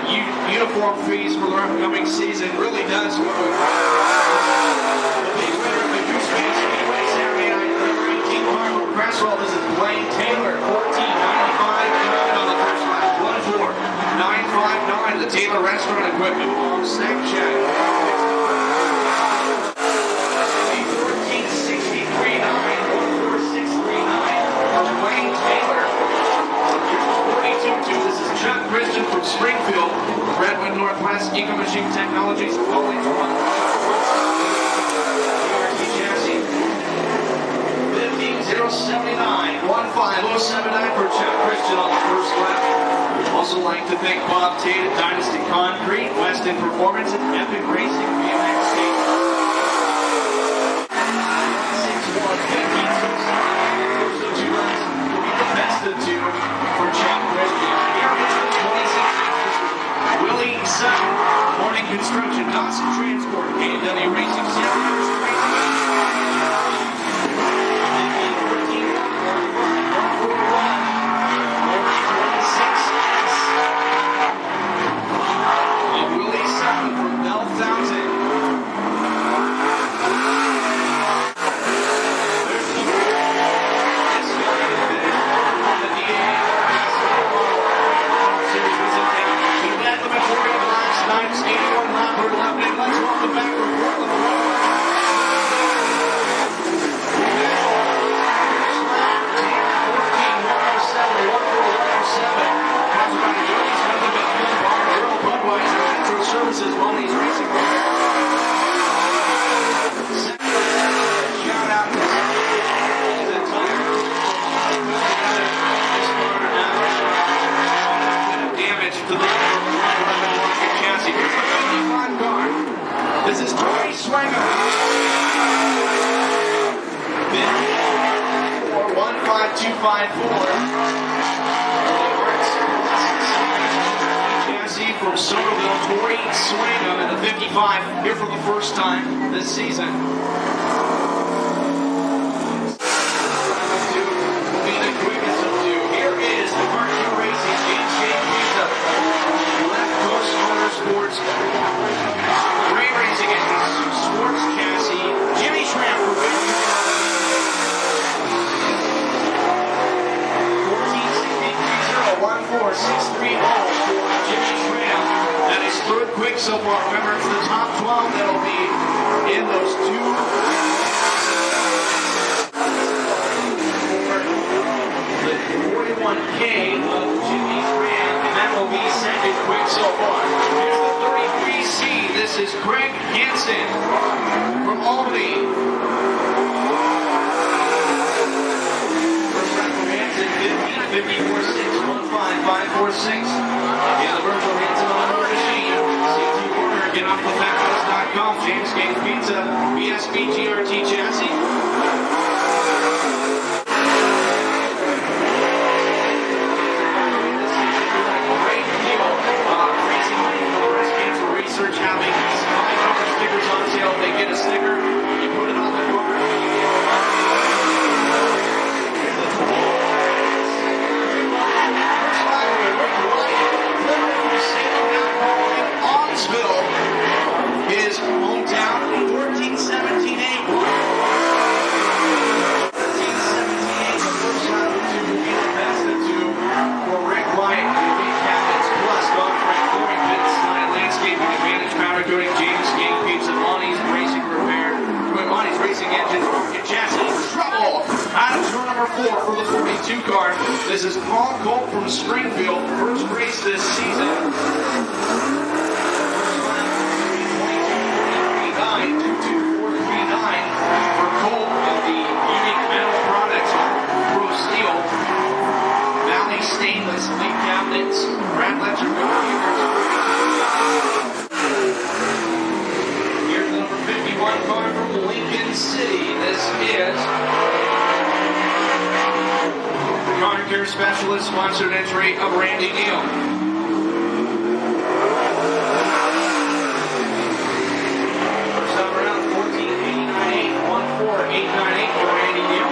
uniform fees for their upcoming season really does go. The big winner of the Gooseman Speedway Saturday night, number 18 car from Cresswell. This is Blaine Taylor, 14.95 on the first lap. 14959. The Taylor Restaurant Equipment on second check. 14.63.9. Blaine Taylor. 42.2. This is Chuck Christian from Springfield. Redwood Northwest Eco Machine Technologies. Only one. Chassis. 15.079. 15079 for Chuck Christian on the first lap. Also like to thank Bob Tate at Dynasty Concrete, Weston Performance, and Epic Racing BMX State. 6-1, 15-6. Those are 2 runs will be the best of 2 for Chuck Christian. Here is the 26. Willie Sutton, Morning Construction, Dawson Transport, K&W Racing, Sanders Racing. 15-14, Willie Sutton from Bell Fountain. Let's welcome back from Portland. Services, Money's Racing. Shout out to the damage to the chassis. Here's the 55 car. This is Tony Swanger. 15254. Chassis from Somerville, Tori Swingham in the 55, here for the first time this season. Will be the quickest of 2. Here is the Martin Racing James Pizza. Left Coast Motorsports. Great racing engine, sports chassis. Jimmy Schramm for winning. 14.63.014.630 for Jimmy Schramm. That is third quick so far. Remember, it's the top 12 that'll be in those 2. The 41K of Jimmy Schramm, and that will be second quick so far. Here's the 33C. This is Craig Hansen from Albany. First lap from Hansen, 15.54.615.546. Yeah, the Virgil Hansen on the machine. CT Warner, get off the backhouse.com. James Gaines Pizza, BSB GRT chassis. Great deal. Raising money for the breast cancer research, having these $5 stickers on sale. They get a sticker, you put it on the car. His hometown, 14.17.8. 14.17.8, the first lap of 2 will be the best of 2 for Rick White. Elite Cabinets Plus, Godfrey Flooring, Pit Design, Landscaping, Advantage Powder Coating, James Game Pizza, Monty's Racing Repair, Monty's Racing Engines, and Chassis. Trouble! Out of turn number 4 for the 42 car. This is Paul Colt from Springfield, first race this season. 22.439 for Colt of the Unique Metal Products, Pro Steel, Valley Stainless, Lead Cabinets, Brad Letcher Computers. Here's the number 51 car from Lincoln City. This is the Car Care Specialist, sponsored entry of Randy Neal. Around 14.89.814.898 for Randy Neal.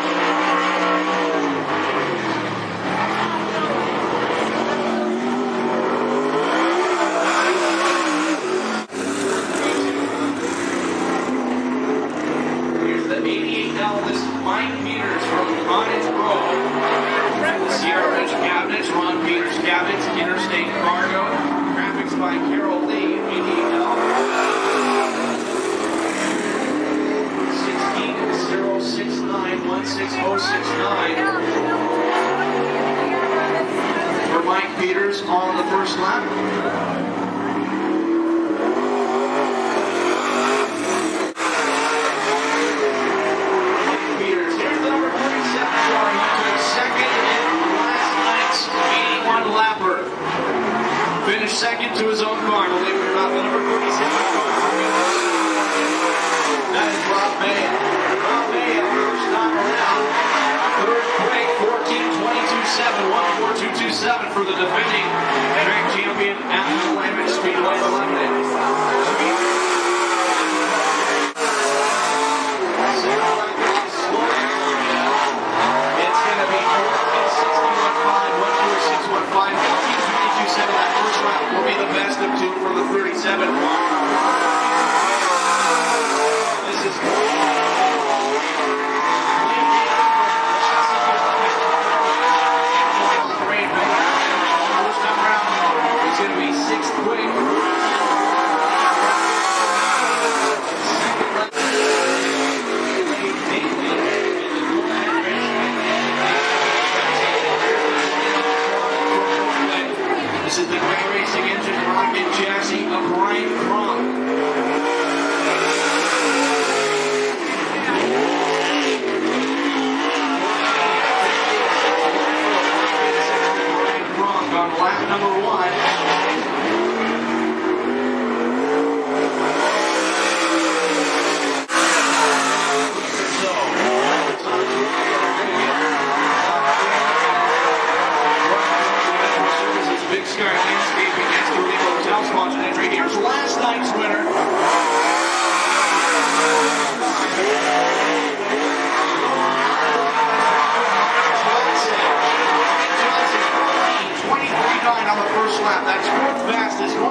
his own car. We'll leave it about the number 37 car. That is Rob May. Rob May, first time around. Third break, 14-22-7, 1-4-2-2-7 for the defending track champion at the Willamette Speedway Limited. It's going to be 14-61-5, 1-4-6-1-5, 14-22-7. That first round will be the best of two for the 37. This is going to be sixth quick. This is the Great Racing Engine rocket chassis of Brian Cronk. On lap number 1. Big Sky Landscaping against the Regal Hotel sponsored entry. Here's last night's winner. 23.9 on the first lap. That's fourth fastest. 1-4-2-3-9.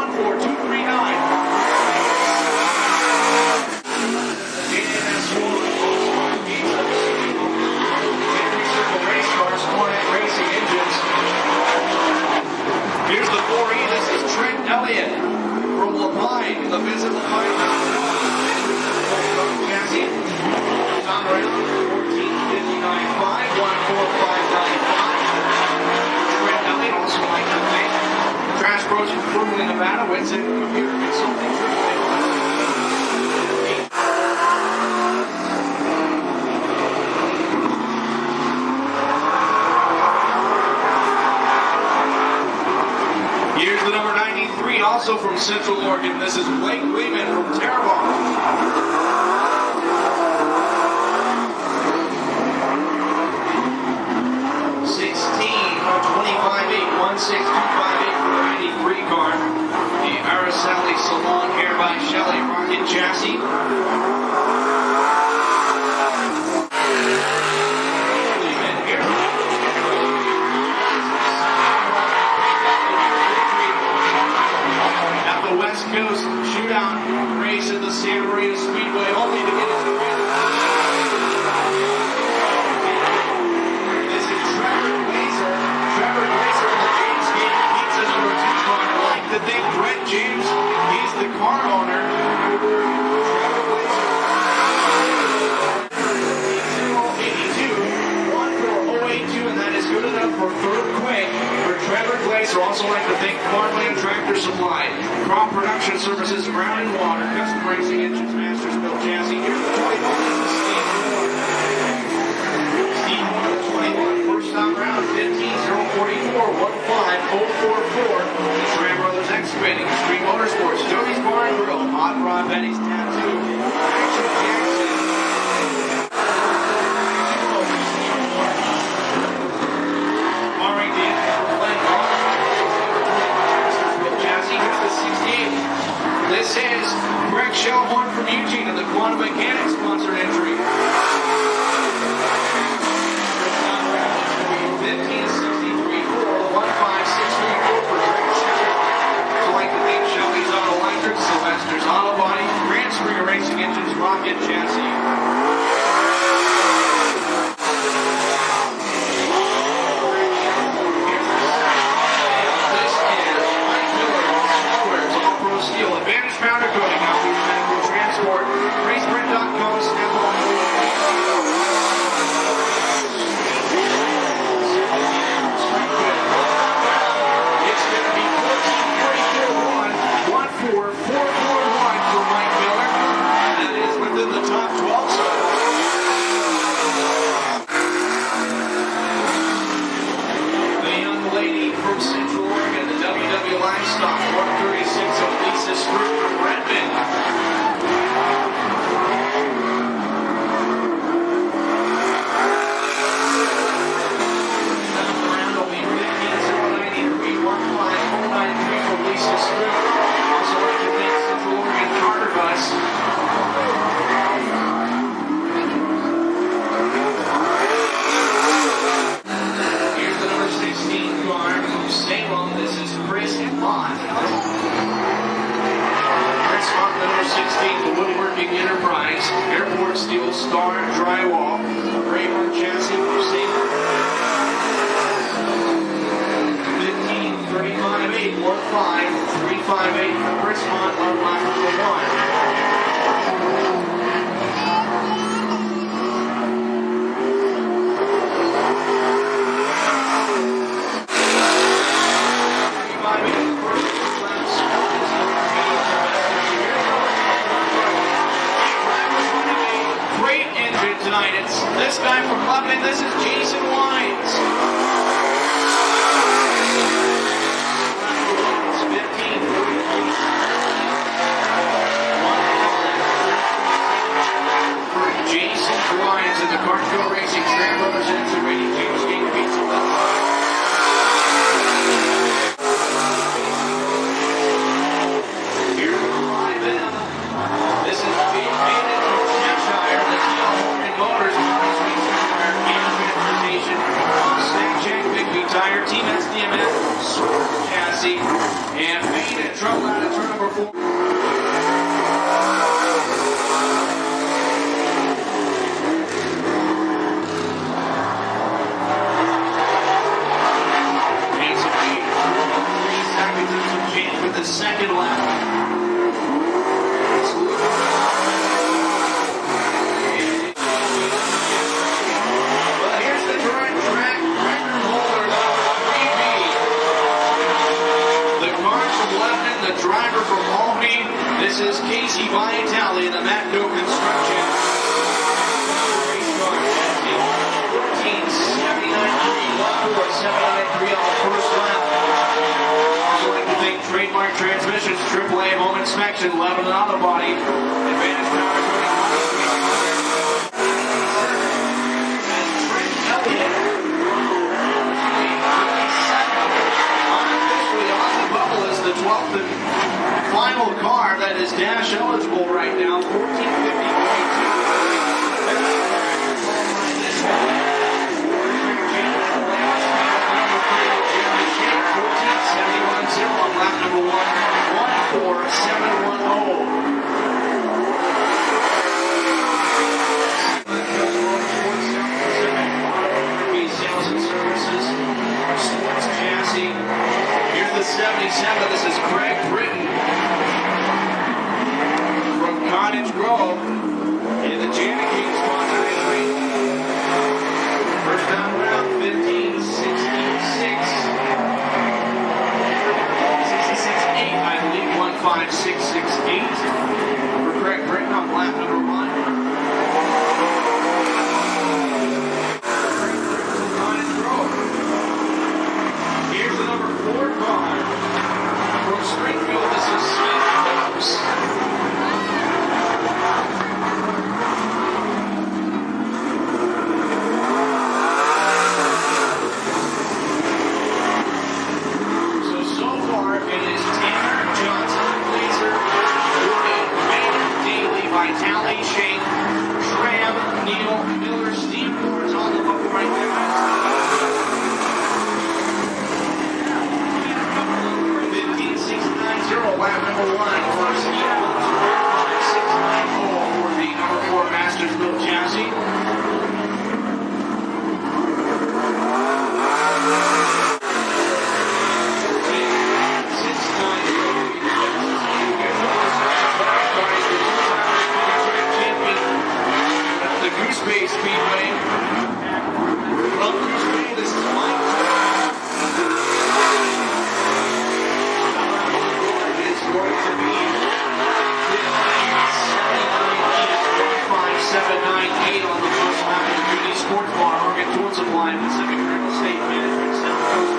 Race cars, Hornet Racing Engines. Here's the 4E. This is Trent Elliott from Lapine. The Visit Lapine. Chassis. Tom Rail. 14-59-5. 1-4-5-9-5. Trent Elliott also like to thank Trash Bros from Fruitland, Nevada. Wins it. Computer Consulting. Here's the number 93, also from Central Oregon. This is Blake Lehman from Terrebonne. 16-25-8, 1-6-2-5-8 for the 93 car. The Araceli Salon here by Shelley rocket chassis. West Coast shootout race at the Santa Maria Speedway, only to get it to win. This is Trevor Glazer. Trevor Glazer in the James Game Pizza number 2 car. I like to think Brett James, he's the car owner. Trevor Glazer. 82, and that is good enough for third quick for Trevor Glazer. Also like to thank Farmland Tractor Supply, Crop Production Services, Ground and Water, Custom Racing Engines, Masters Built Chassis. Here's the 21. This is Steve Moore. Steve Moore, the 21. First time round, 15-044, 15044. The Schramm Brothers Excavating, Extreme Motorsports, Jody's Bar and Grill, Hot Rod Benny's Tattoo, Action Jackson. This is Greg Shellhorn from Eugene and the Quantum Mechanics sponsored entry. 15-63-4, 1-5-6-3-4 for Greg Shellhorn. So like to thank Shelby's Auto Electric, Sylvester's Auto Body, Grand Springer Racing Engines, Rocket Chassis. Steel Advantage Powder Coating out through Medical Transport. RaceBrent.com, Snap on. It's going to be 14-44-1, 1-4-4-4-1 for Mike Miller. That is within the top 12 Enterprise, Airport Steel, Star Drywall, Rayburn Chassis for Sabre. 15-35-8, 1-5, 3-5-8 for Brismont on lap number 1. Tonight. It's this guy from Lebanon. This is Jason Wines. It's 15. For Jason Wines in the Cartfield Racing Tram represents the Rating James King Pizza. Here to drive in. This is being made in Cheshire. Motors, transportation, Snapchat, Bigby Tire, Team SDMF, Chassis, and Fade and Trouble out of turn number 4. And some 3 seconds and some change with the second lap. The driver from Albany, this is Casey Vitale in the Matco Construction. 14.79.3 on the first lap. Also like to thank Trademark Transmissions, AAA Home Inspection, Lebanon Auto Body, Advantage Power the 12th and final car that is dash eligible right now, 14.71.0 on lap number 1, 14710. Sales and services, sports chassis. Here's the 77. This is Craig Britton from Cottage Grove in the Janet King sponsor entry. First down round 15-66. 66-8, I believe. 15668 for Craig Britton on lap number 1. Here's the number 4 car from Springfield. This is Smith. So far it is Tanner, Johnson, Glazer, Woody, Maynard, Daly, Vitale, Shane, Tram, Neal, Miller, Steve Moore's on the bubble right there. 15.690, lap number 1 for Steve Moore's 690 for the number 4 Masters Built chassis. Speedway. From Speedway, this is Mike. It's going to be 15.79.5.798 on the first lap of the Community Sports Bar, Oregon Tool Supply, Pacific Real Estate Management, South Coast.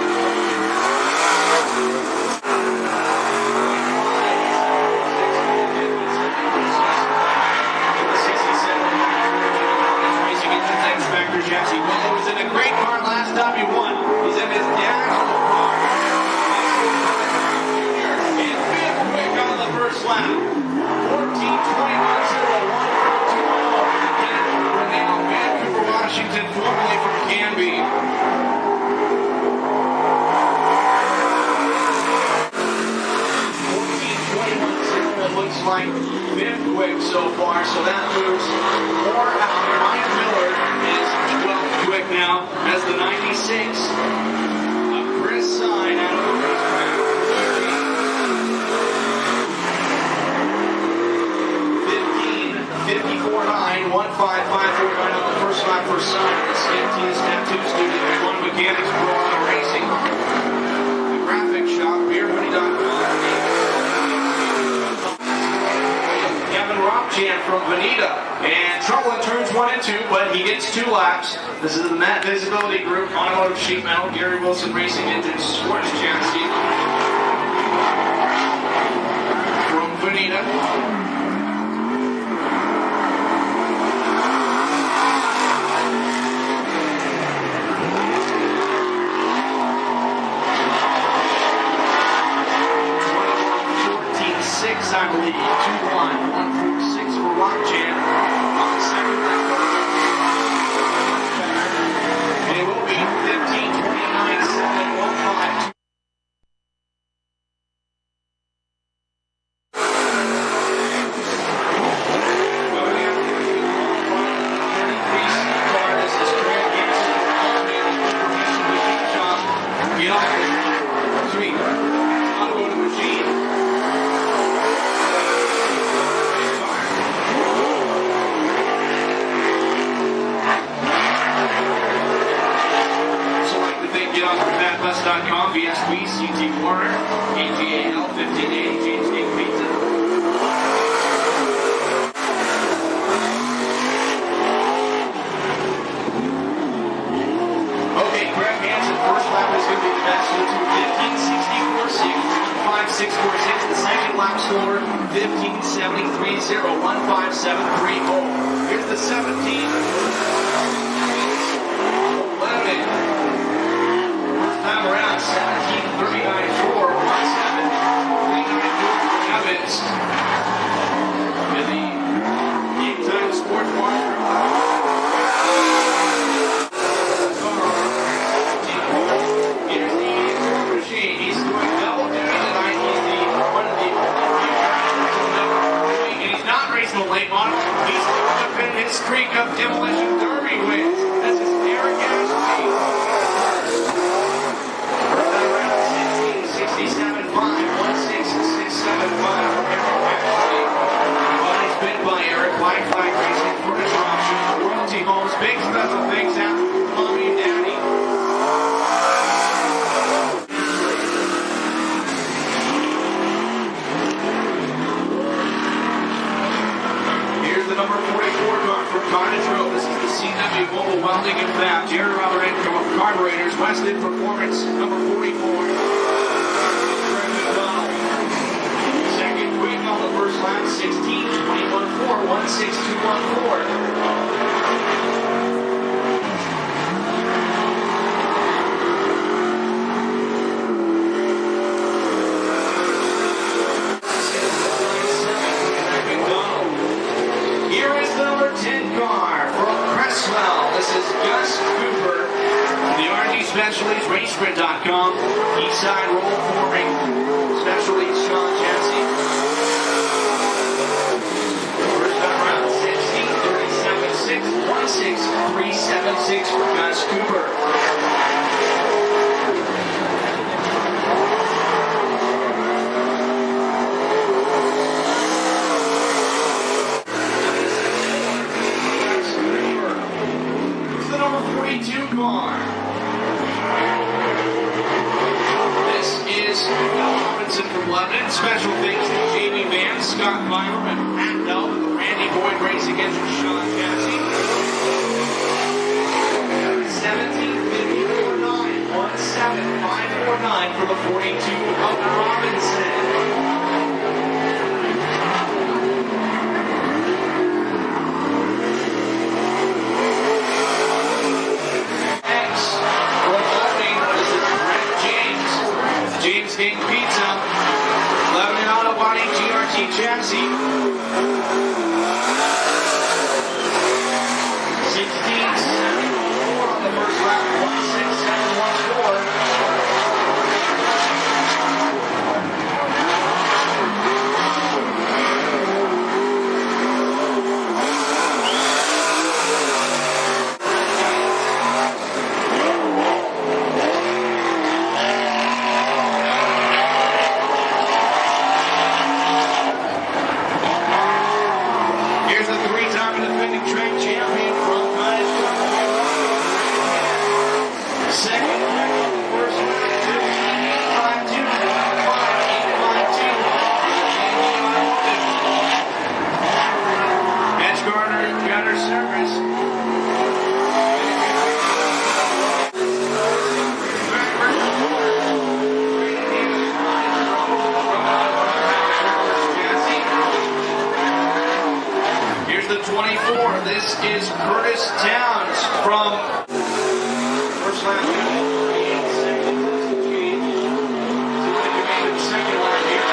Chassis. Willow was in a great car last time he won. He's in his dad's old car. And fifth quick on the first lap. 14.21.01.210. Renee Vancouver, Washington, formerly from Canby. 14.21.0 looks looks like fifth quick so far, so that moves more out. Ryan Miller is 12th quick now as the 96. Chris Sign out of the racetrack. 54.9, 15549 on the first lap for Sign. The Skintiest Tattoo Studio, One Mechanics Pro Auto Racing. The graphic shop, beerhoodie.com. Kevin Robjan from Veneta. And trouble in turns 1 and 2, but he gets 2 laps. This is the Matt Visibility Group, Automotive Sheet Metal, Gary Wilson Racing Engines, Sports Chassis. From Veneta. I believe 2-1, 146 for Rockjan on the second lap. And it will be 15-29-7-1-5. Bus.com, VSB, CT Warner, AGAL, 1580, James King Pizza. Okay, Greg Hansen, first lap is going to be the best. We'll do 15.64.6, 156.46. The second lap score, 15.73.0, 157.30. Here's the 17. 11. Time around 17:39.4, 17:39.4 Evans in the Game Time Sports Bar. Here's the machine. He's doing double duty tonight. He's one of the and he's not racing the late model. He's up in his streak of Demolition Derby wins. This is Eric Ashby. 67.5, 166.75. He's been by Eric Black Flag Racing, Furniture Options, Royalty Homes, big special things out, Mommy and Daddy. Here's the number 44 car from Cottage Road. This is the CW Global Welding and Fab. Jerry Robert Income of Carburetors, Weston Performance, number 44. Second quick on the first lap, 16:21.4, 162.14. Here is the number 10 car from Cresswell. This is Gus Cooper. The R&D Specialties, RaceSprint.com, Eastside Roll Forming, Specialties, Sean Chassis. First time round, 16:37.6, 163.76 for Gus Cooper. It's the number 42 car. This is Robinson from Lebanon. Special thanks to Jamie Van, Scott Byram, and Pat Dell with the Randy Boyd Racing Engine, Sean Cassie. 17:54.9, 17549 for the 42 of Robinson. James King Pizza, Lebanon Auto Body GRT Chassis. 16.74 on the first lap, 167.14. 4. This is Curtis Towns from first lap. Second lap here.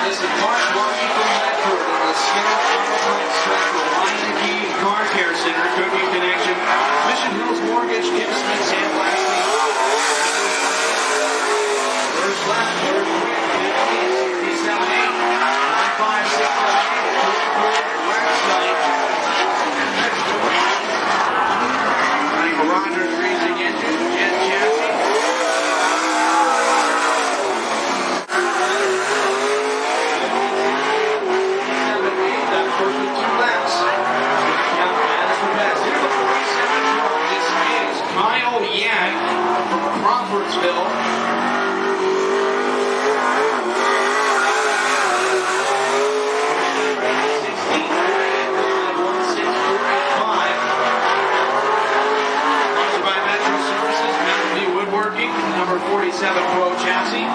This is Mark Walkie from Medford in the Scout track for Lion Key Car Care Center, Cookie Connection, Mission Hills Mortgage, Kim Smith, Sandblasting. First lap, third quick, 57.8, 156.8, Rogers Racing Engine, Jet Chassis. Crawfordsville. Sponsored by Metro Services, Mountain View Woodworking, number 47 Pro Chassis.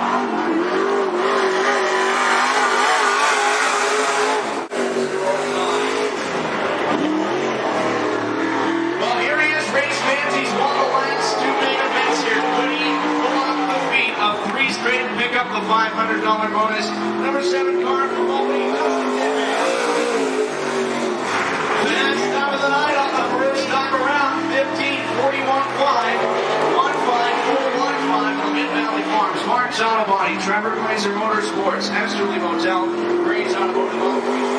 Well, here he is, race fans. He's won the last two main events here. Could he pull off the feat of 3 straight and pick up the $500 bonus? Number 7 car from Albany, Dustin Denman. Fast time of the night on the first time around, 15:41.5, 15415 from Mid-Valley Farms, Mark's Auto Body, Trevor Glazer Motorsports, Esterly Motel, Gray's Automotive Office.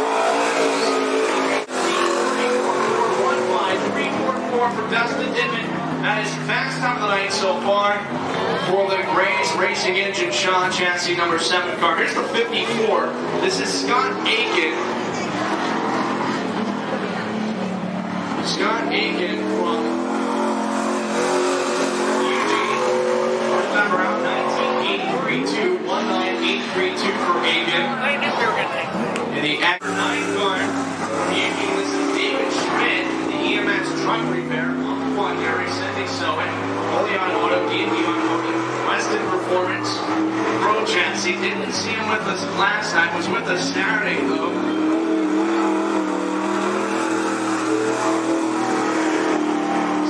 344 for Dustin Denman. That is fast time of the night so far for the Gray's Racing Engine Shaw Chassis number 7 car. Here's the 54. This is Scott Aiken. Scott Aiken from Eugene. First time around 19.832, 19832 for Aiken. I knew we were going to. In the Acura 9 car from Eugene, this is David Schmidt. EMS truck repair on the 1, Gary Cindy Sewing, Holy Automotive, D&D Automotive, Weston Performance, Pro Chassis. Didn't see him with us last time, was with us Saturday though.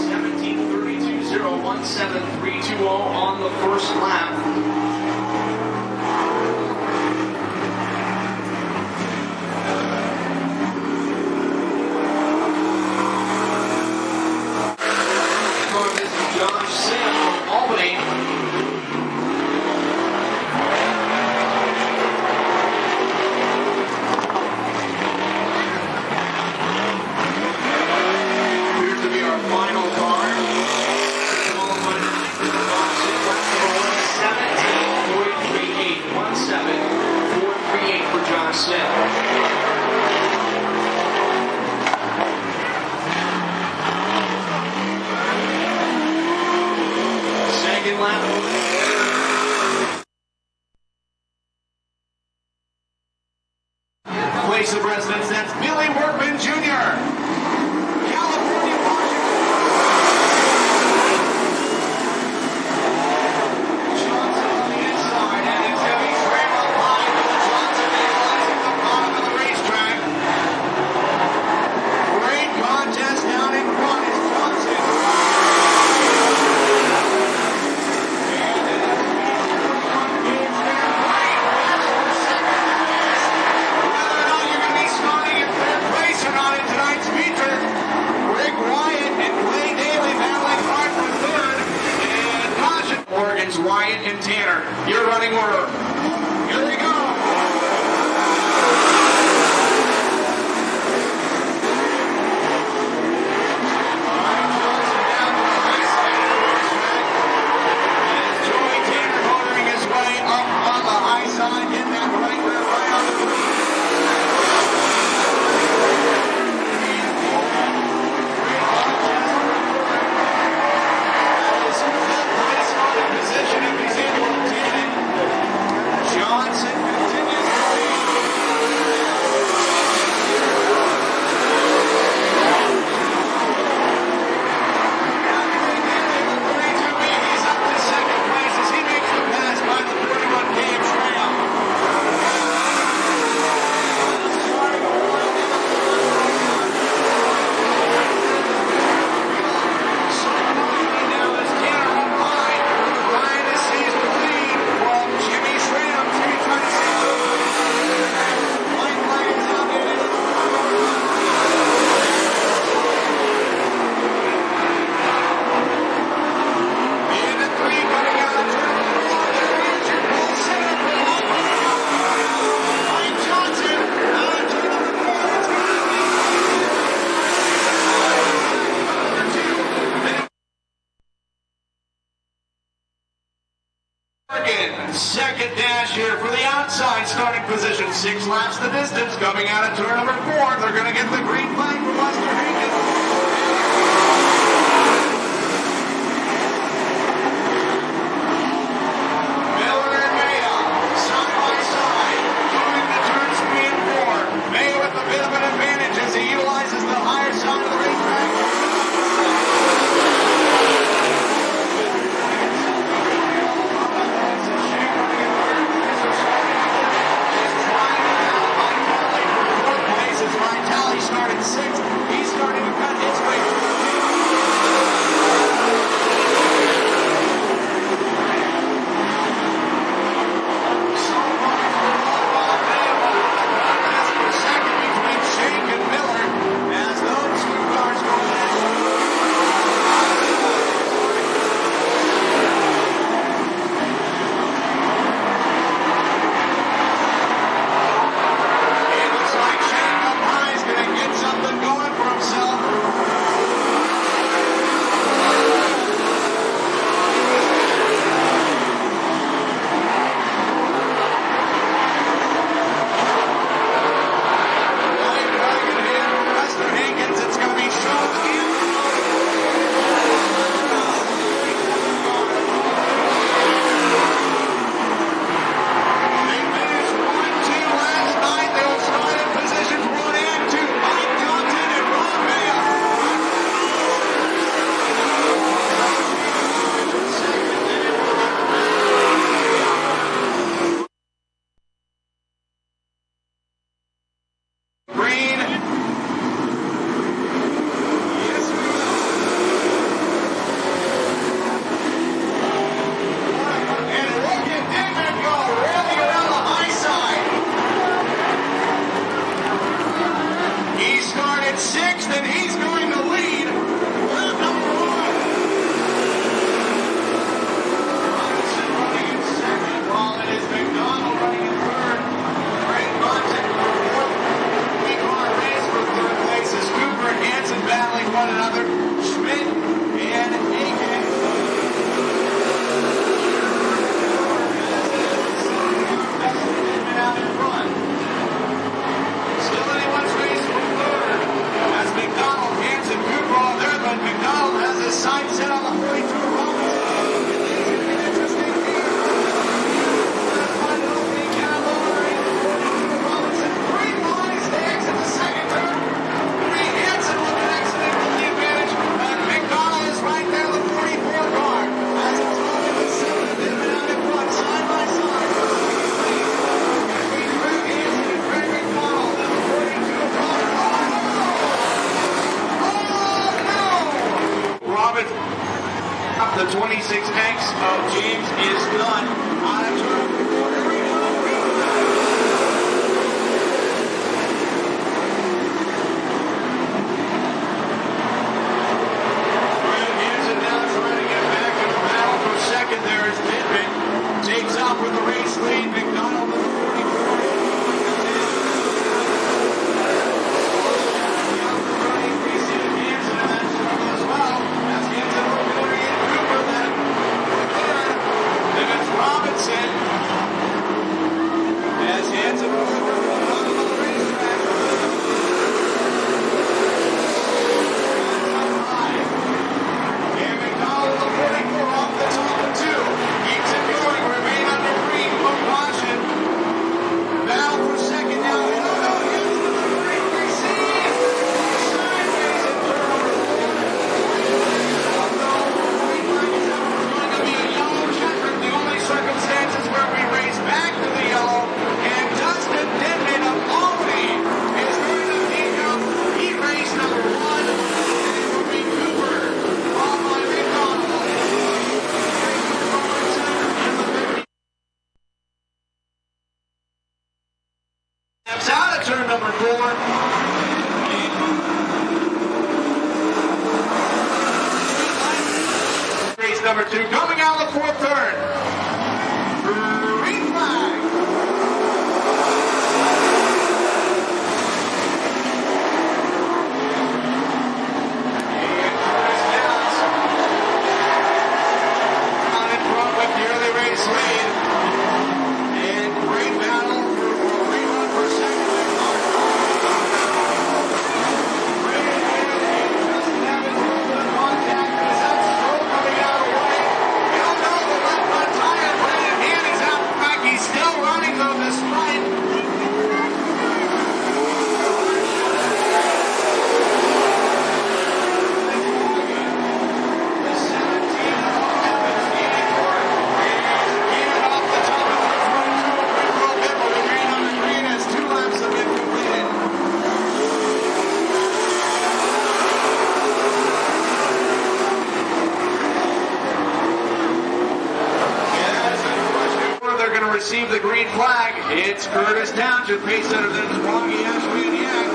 $17.32.017.320 on the first lap. Josh Sim from Albany. Appears to be our final car. 17438 for Josh Sim. Second lap. Place of residence, that's Billy Workman Jr. California, Johnson on the inside, and it's heavy trim up high. Johnson analyzing the bottom of the racetrack. Great contest down in front is Johnson. Wyatt and Tanner, your running order. Here they go. Joey Tanner motoring his way up on the high side, getting that right there, right on the position if he's able to obtain it. second dash here for the outside starting position. 6 laps the distance. Coming out of turn number 4. They're going to get the green flag from Lester Hagen. The 26 tanks of James is done. On a turn 4, here we go. Fred Hansen now trying to get back in the battle for second. There is Pittman. Takes off with the race lead. McDonald with the 44. Out of turn number 4. Race number 2 coming out of the 4th turn. Green flag. On in front with the early race lead. It's Curtis Township, pace setter, then it's Wongi, Ashby, and Yak.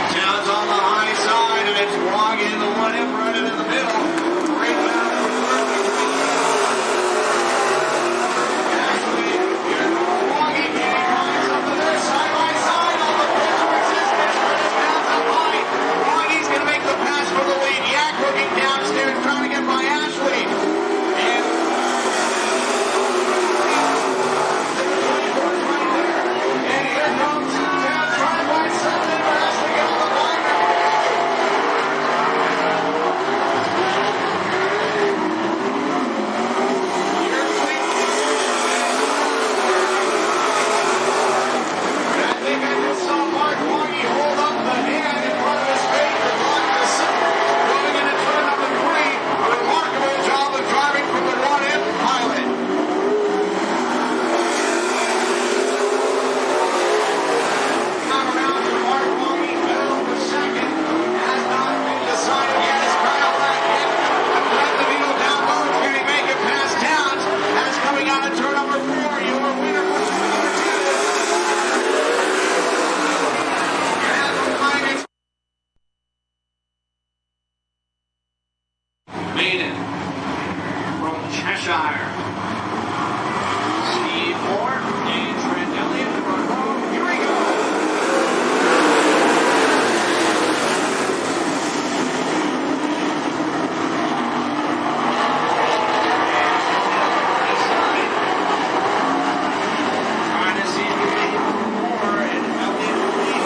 Towns on the high side, and it's Wongi in the one in right in the middle. Great battle for third. Ashby, Wongi climbs up to there, side by side on the pitch resistance. Curtis Towns up high. Wongi's going to make the pass for the lead. Yak looking downstairs, trying to get by Ashley. And here comes Towns trying by Sutton, but has to get on the line. I think I just saw Mark Wongi hold up the hand in front of his face and lock the center. Going into turn number 3. Remarkable job of driving from the one-in pilot. Not around to Mark Wongi, battle for second. Has not been decided yet as Kyle Lackett. Let the needle down low. Can he make it past Towns? As coming out of turn number 4, your winner for turn number 2. Maiden from Cheshire. Steve Moore and Trent Elliott in the front row. Here we go. Trying to see who they Moore and Elliott lead.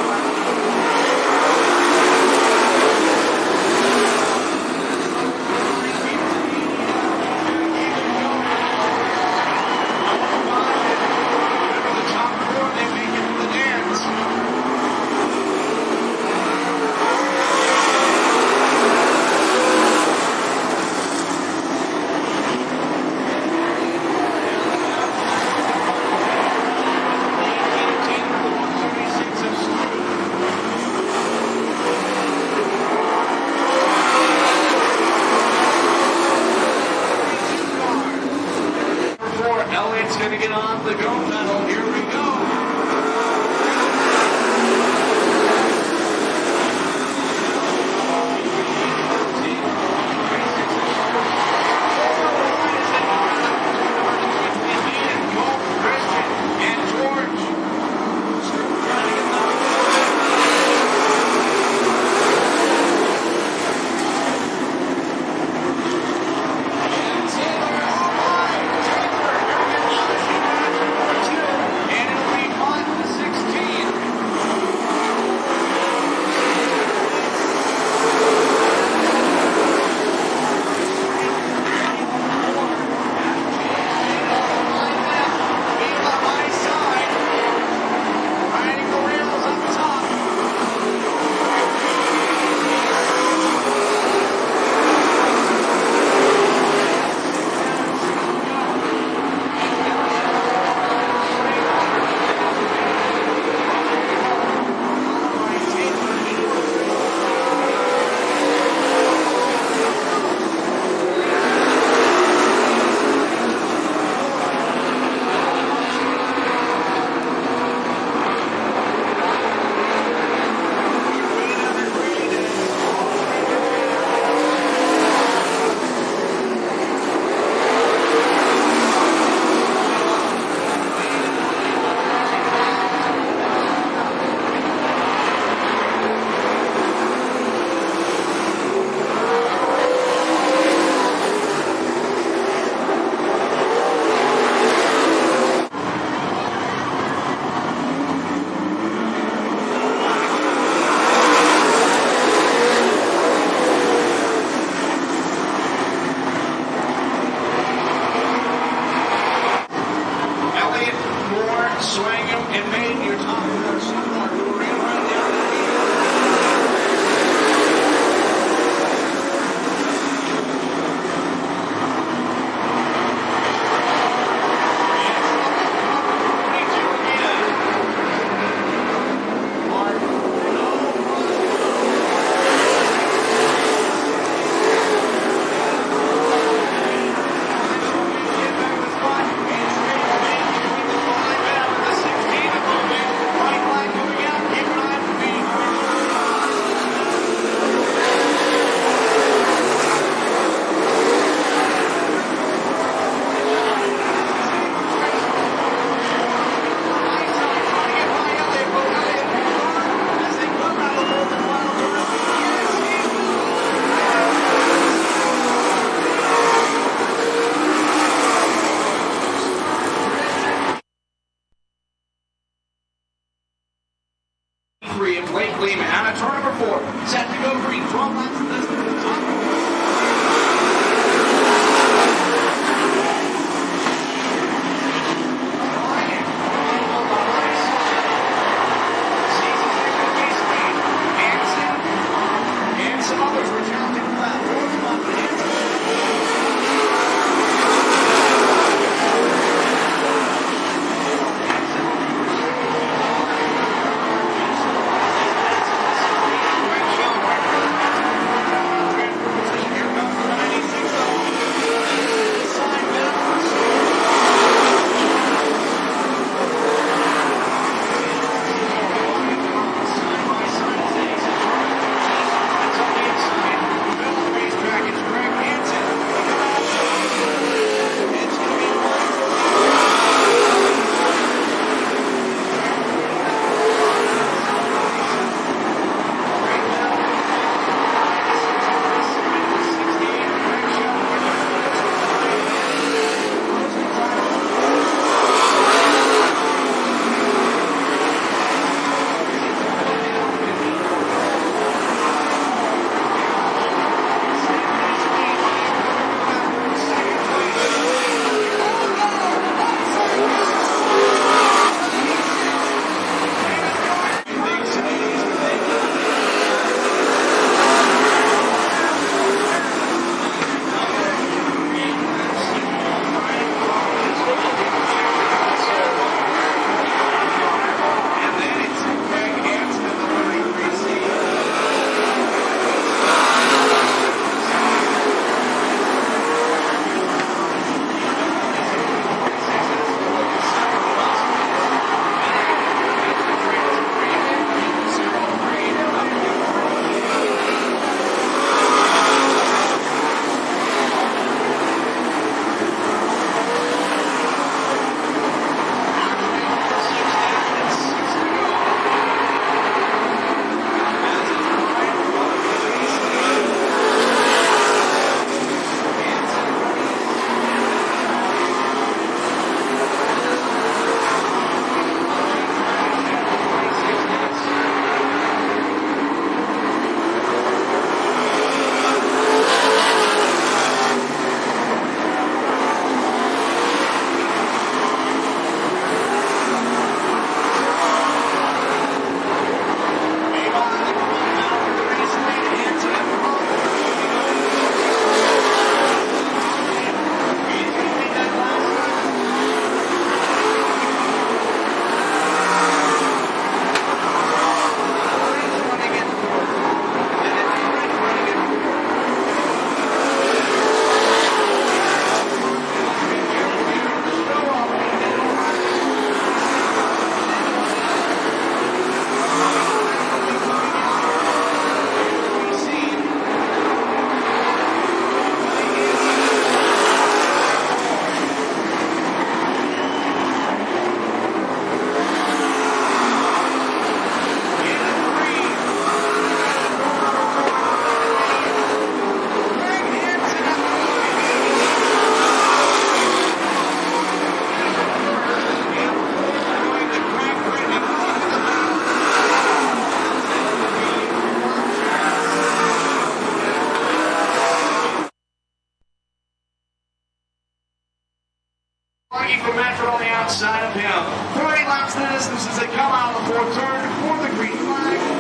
outside of him. 30 laps the distance as they come out of the fourth turn for the green flag.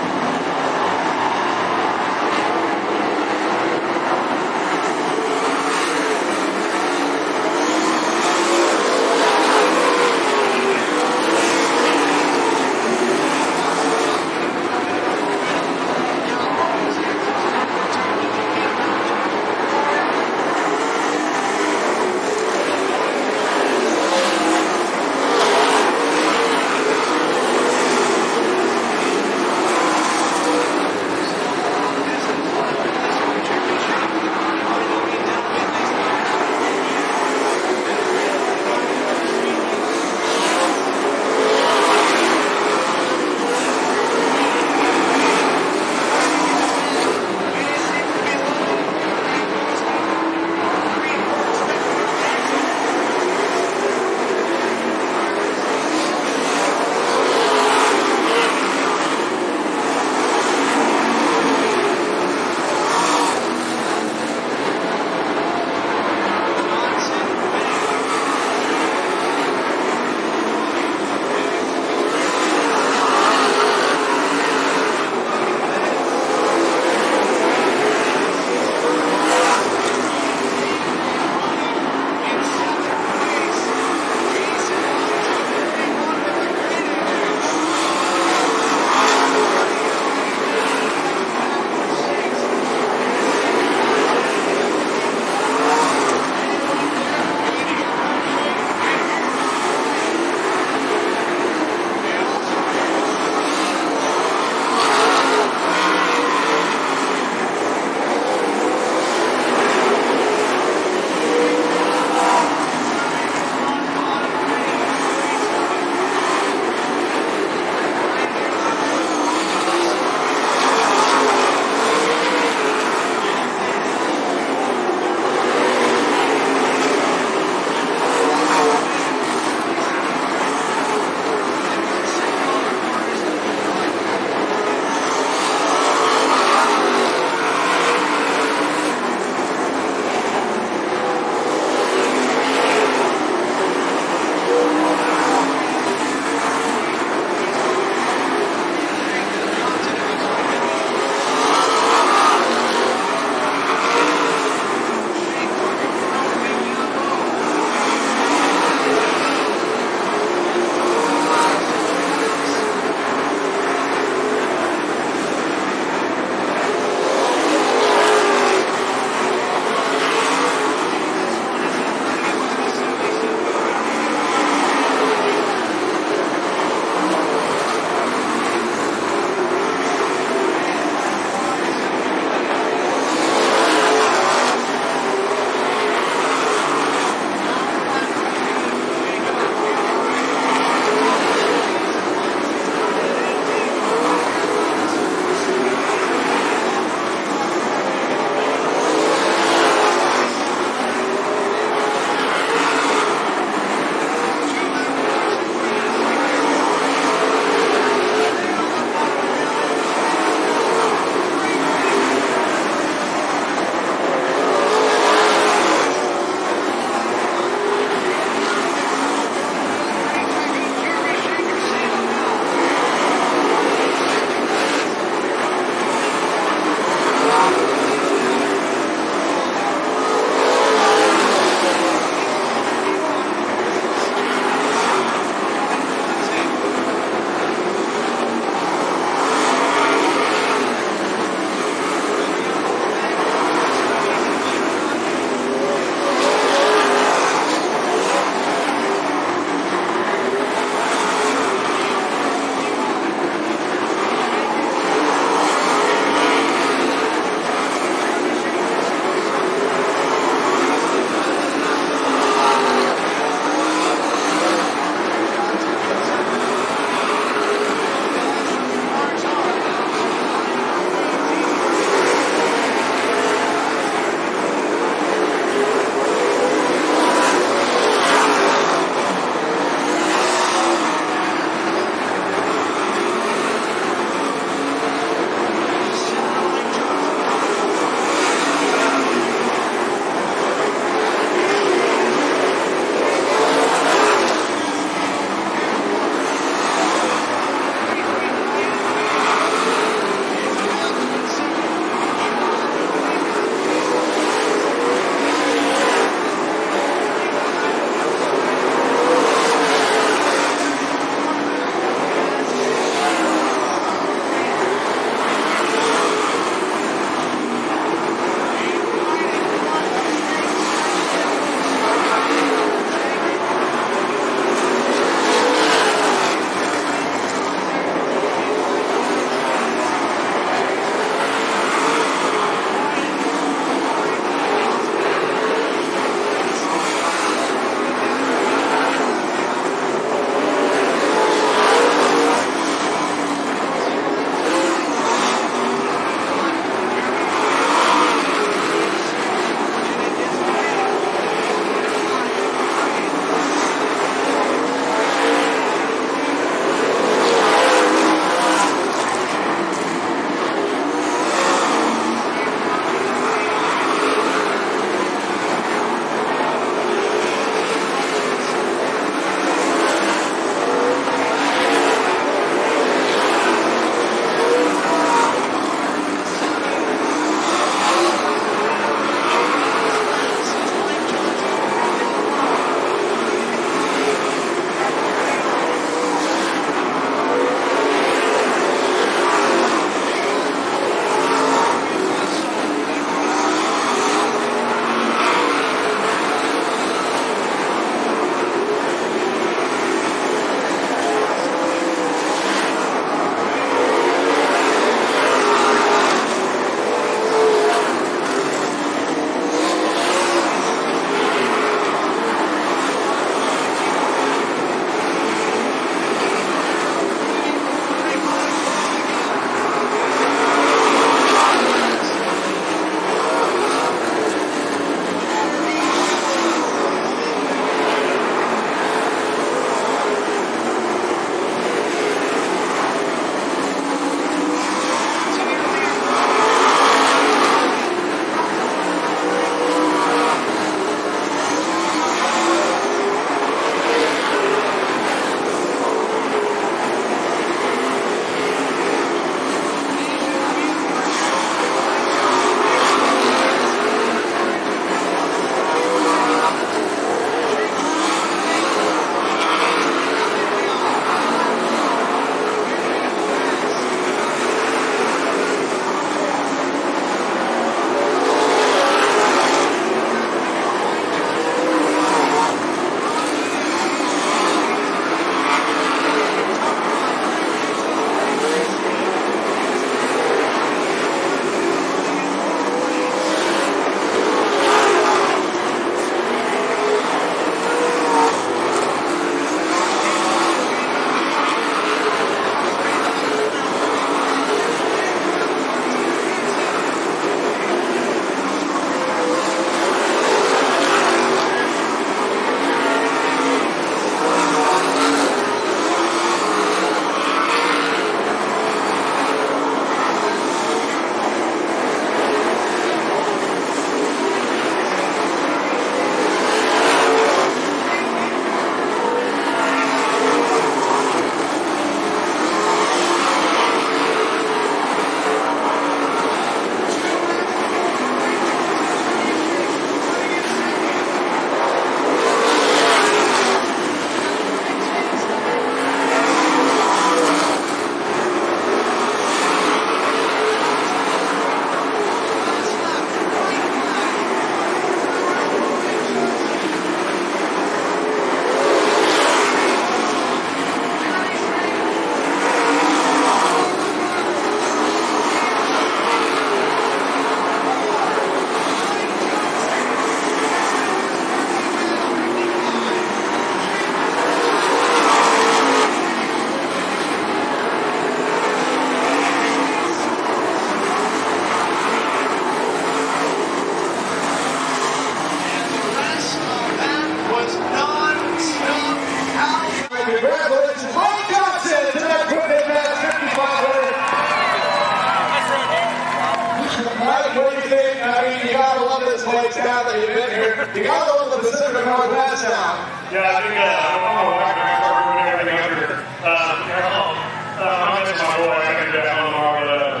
this place now that you've been here. You got to go to the Pacific Northwest now. Yeah, I think I'm back doing everything up here. I'm missing my boy. I gotta get back on tomorrow, but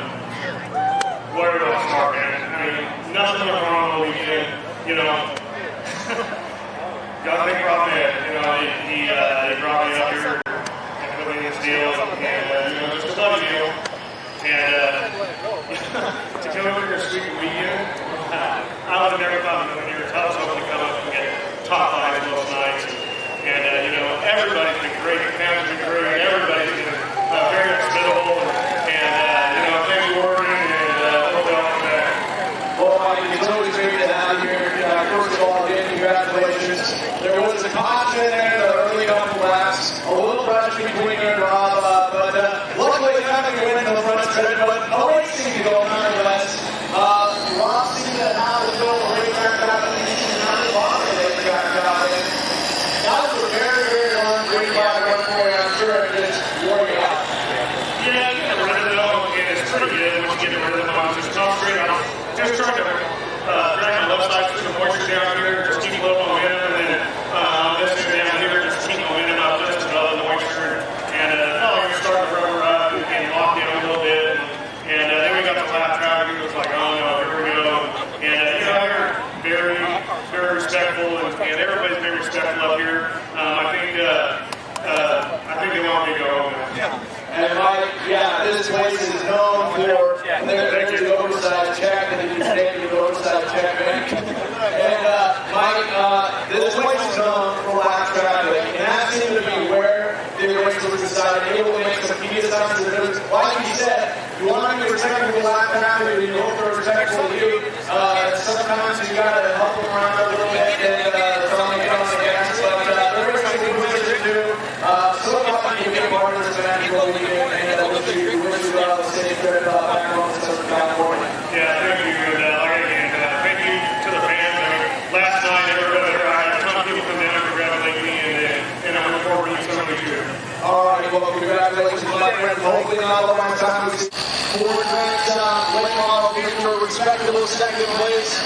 whatever else, smart man. I mean, nothing went wrong on the weekend. You know, got a big problem there. You know, he brought me up here and put me in this deal, and you know, just a buddy deal. And to come over here this weekend, I would have never thought that when you were tough, someone to come up and get top 5 most nights. And you know, everybody's been great. The family's been great. Everybody's been very hospitable. And you know, thanks for working. And hope they all come back. Well, Mike, it's always great to have you here. First of all, again, congratulations. There was a caution in there the early couple laps. A little pressure between you and Rob, but luckily, having you win in the front stretch, but a race seemed to go nonetheless. Rob seemed to have the fill the racetrack out of the racetrack out in. That was a very, very long green flag run for you. I'm sure it just wore you out. Yeah, you get rid of it all, and it's pretty good once you get rid of them. I was just concentrating. I was just trying to drag my left side through the moisture down here, just keep low momentum, and then this thing down here, just keep momentum up just above the moisture. And we started to rubber up and lock down a little bit. And then we got the lap traffic. It was like, oh no, here we go. And you know, they're very, very respectful, and everybody's very respectful up here. I think they want me to go home. And Mike, yeah, this place is known for the oversized check, and you stand the oversized check. And Mike, this place is known for lap traffic, and that seemed to be where the race was decided, able to make some key decisions. Like you said, you want to be respectful lap traffic, you go for respectful you. Sometimes you got to help them around a little bit, and something comes against, but there is some good ways to do. So happy to be a part of this event for the weekend, and wish you a safe trip back home to Southern California. Yeah, thank you, and thank you to the fans. I mean, last night, everybody, I had a ton of people come down and congratulate me, and I'm looking forward to meeting some of you too. All right, well, congratulations, my friend. Hopefully not the last time we see Ford fans late model getting to a respectable second place.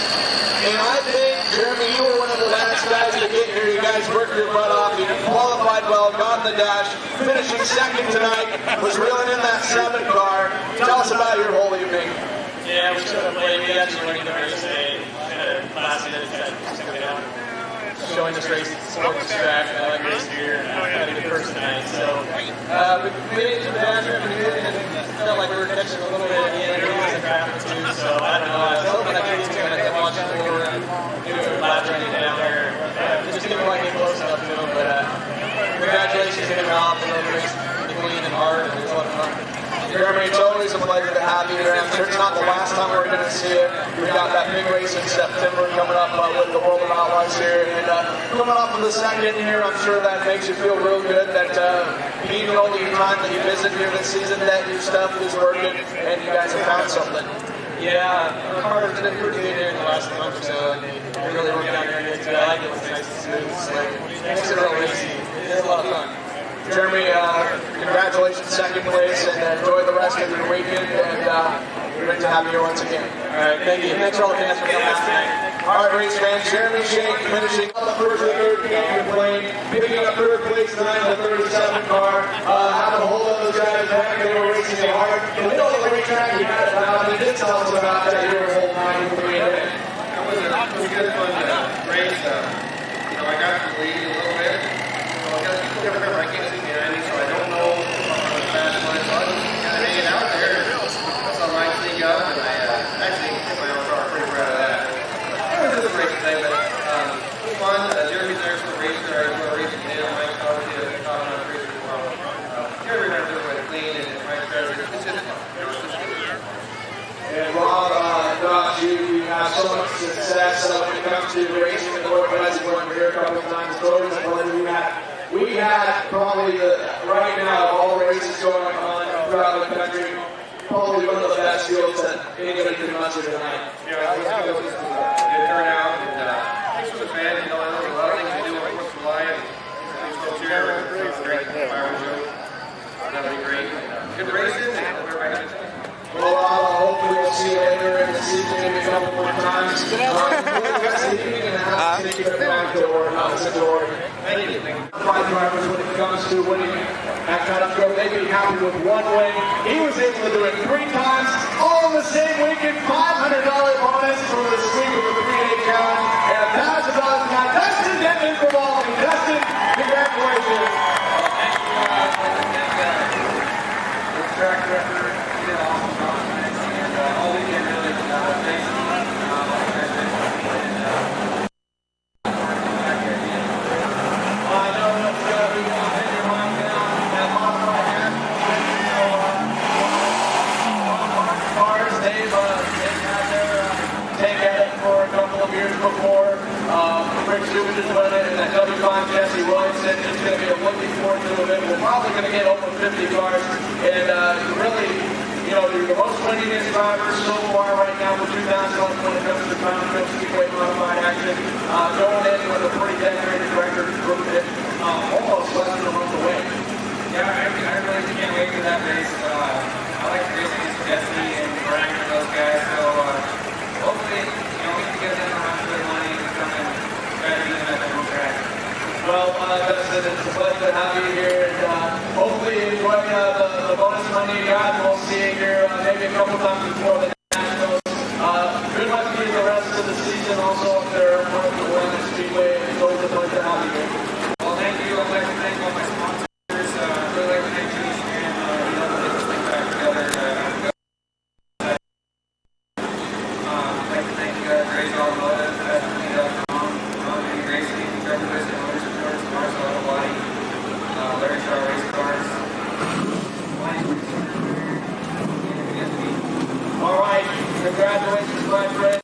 And I think, Jeremy, you were one of the last guys to get here. You guys worked your butt off. You qualified well, got in the dash, finishing second tonight, was reeling in that 7 car. Tell us about your whole evening. Yeah, we took a play. We actually went to the race today. Last minute, showing this race, support this track. I like race here. I had a good person tonight. So we made it to the dash and felt like we were catching a little bit at the end. There was some traffic too, so I don't know. I was hoping I could get watching forward and do a lap running down there. Just didn't quite get close enough to him, but congratulations to Rob for the race, clean and hard, and it was a lot of fun. Jeremy, it's always a pleasure to have you here. I'm sure it's not the last time we're going to see you. We've got that big race in September coming up with the World of Outlaws here. And coming off of the second here, I'm sure that makes you feel real good that even all the time that you visit here this season, that your stuff is working and you guys have found something. Yeah, Carter's been pretty good here in the last month or so, and we really worked out very good too. I like it. It's nice and smooth. So it makes it real racy. It's a lot of fun. Jeremy, congratulations, second place, and enjoy the rest of your weekend, and great to have you here once again. All right, thank you. Thanks for all the fans for coming out tonight. All right, race fans, Jeremy Shake finishing up the first of the third Canadian plane, picking up third place tonight in the 37 car, having a whole other guys back, they were racing so hard. In the middle of the racetrack, you had about, he did tell us about that, you were a whole 9 3 in it. It was a good fun race. You know, I got to lead a little bit. I got people never remember, I can't see behind me, so I don't know how fast it was. So I was kind of hanging out there. I saw mine sneak up, and I actually hit my own car. Pretty proud of that. It was just a race today, but it was fun. Jeremy's an excellent racer. I enjoy racing today. Mike's obviously a top-notch racer as well. Jeremy runs everybody clean, and Mike's driving. It's just fun. It was just good. And Rob, Josh, you have so much success when it comes to racing in the Northwest. We're here a couple of times. We had probably right now of all the races going on throughout the country, probably one of the best fields that anybody could muster tonight. Yeah, it was just a good turnout, and thanks for the fans. You know, there's a lot of things to do on 4th of July, and these folks here are great fireworks show. That'll be great. Good racing, and we're back in the Well, hopefully we'll see you later in the season, maybe a couple one more time. Thank you. Five drivers when it comes to winning at Cottage, they be happy with one win. He was able to do it 3 times, all in the same weekend. $500 bonus for the sweep of the 3-day challenge, and $1,000 now. Dustin Denton for Baldwin. Dustin, congratulations. Good track record, you did awesome confidence, and all weekend really, thanks. Before Rick Stupid is winning it, and that W-Con Jesse Williamson is going to be a looking forward to it. We're probably going to get over 50 cars, and really, you know, the most winningest drivers so far right now for 2011 when it comes to the Cottage Speedway modified action, going in with a pretty decorated record, almost less than a month away. Yeah, I really can't wait for that race. I like racing against Jesse and Brian and those guys, so hopefully, you know, we can get them around for their money and come and try to beat them at their own track. Well, Dustin, it's a pleasure to have you here, and hopefully you enjoy the bonus money you got. We'll see you here maybe a couple times before the Nationals. Good luck to you the rest of the season, also if they're